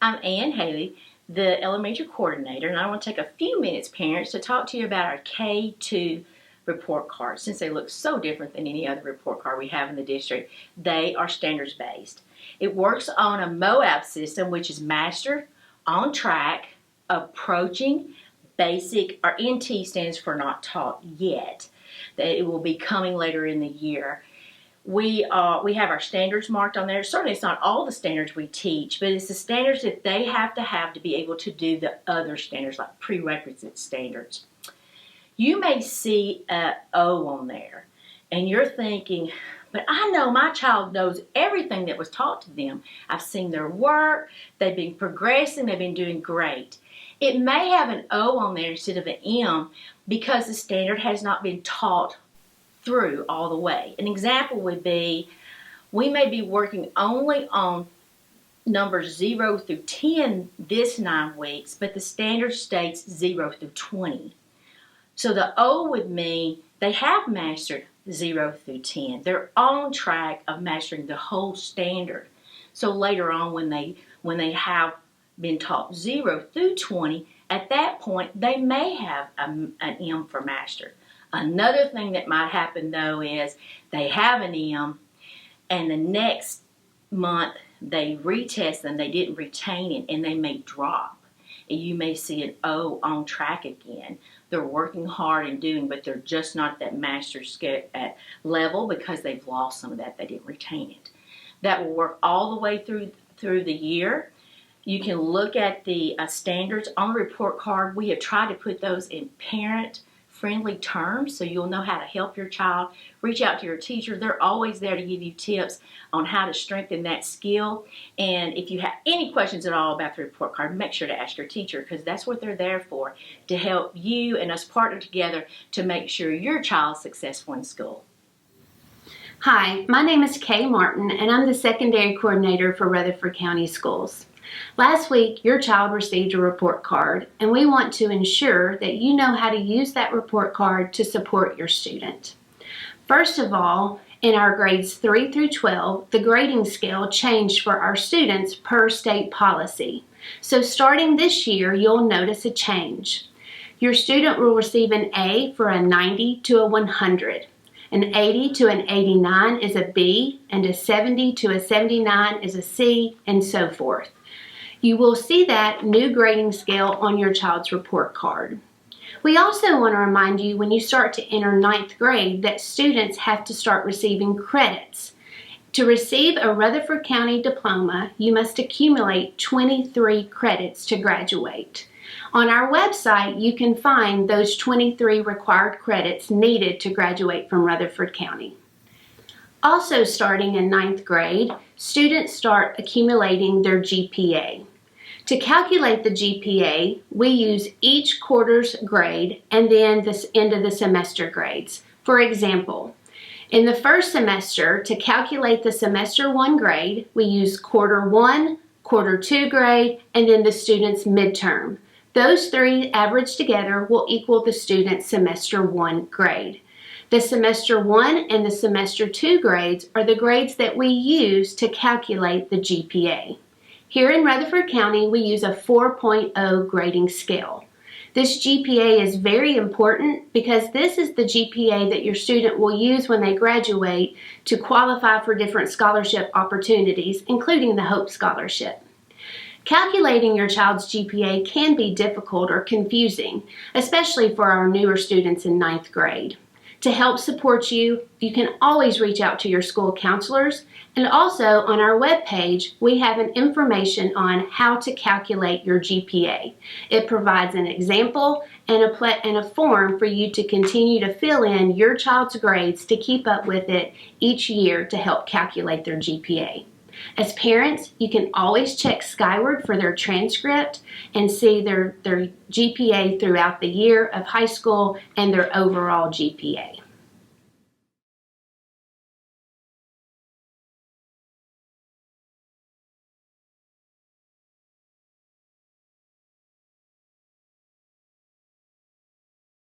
I'm Ann Haley, the elementary coordinator, and I want to take a few minutes, parents, to talk to you about our K-2 report cards. Since they look so different than any other report card we have in the district, they are standards based. It works on a MOAB system, which is Master, On Track, Approaching, Basic, or NT stands for Not Taught Yet. That it will be coming later in the year. We have our standards marked on there. Certainly it's not all the standards we teach, but it's the standards that they have to be able to do the other standards, like prerequisite standards. You may see an O on there, and you're thinking, but I know my child knows everything that was taught to them. I've seen their work, they've been progressing, they've been doing great. It may have an O on there instead of an M because the standard has not been taught through all the way. An example would be, we may be working only on numbers 0 through 10 this 9 weeks, but the standard states 0 through 20. So the O would mean they have mastered 0 through 10. They're on track of mastering the whole standard. So later on when they have been taught 0 through 20, at that point they may have an M for master. Another thing that might happen though is they have an M and the next month they retest them, they didn't retain it, and they may drop. And you may see an O on track again. They're working hard and doing, but they're just not at that master at level because they've lost some of that, they didn't retain it. That will work all the way through the year. You can look at the standards on the report card. We have tried to put those in parent-friendly terms so you'll know how to help your child. Reach out to your teacher. They're always there to give you tips on how to strengthen that skill. And if you have any questions at all about the report card, make sure to ask your teacher, because that's what they're there for, to help you and us partner together to make sure your child's successful in school. Hi, my name is Kay Martin, and I'm the secondary coordinator for Rutherford County Schools. Last week, your child received a report card, and we want to ensure that you know how to use that report card to support your student. First of all, in our grades 3 through 12, the grading scale changed for our students per state policy. So starting this year, you'll notice a change. Your student will receive an A for a 90 to a 100. An 80 to an 89 is a B, and a 70 to a 79 is a C, and so forth. You will see that new grading scale on your child's report card. We also want to remind you when you start to enter 9th grade that students have to start receiving credits. To receive a Rutherford County diploma, you must accumulate 23 credits to graduate. On our website, you can find those 23 required credits needed to graduate from Rutherford County. Also starting in 9th grade, students start accumulating their GPA. To calculate the GPA, we use each quarter's grade and then the end of the semester grades. For example, in the first semester, to calculate the semester 1 grade, we use quarter 1, quarter 2 grade, and then the student's midterm. Those 3 averaged together will equal the student's semester 1 grade. The semester 1 and the semester 2 grades are the grades that we use to calculate the GPA. Here in Rutherford County, we use a 4.0 grading scale. This GPA is very important because this is the GPA that your student will use when they graduate to qualify for different scholarship opportunities, including the Hope Scholarship. Calculating your child's GPA can be difficult or confusing, especially for our newer students in 9th grade. To help support you, you can always reach out to your school counselors, and also on our webpage, we have an information on how to calculate your GPA. It provides an example and a form for you to continue to fill in your child's grades to keep up with it each year to help calculate their GPA. As parents, you can always check Skyward for their transcript and see their GPA throughout the year of high school and their overall GPA.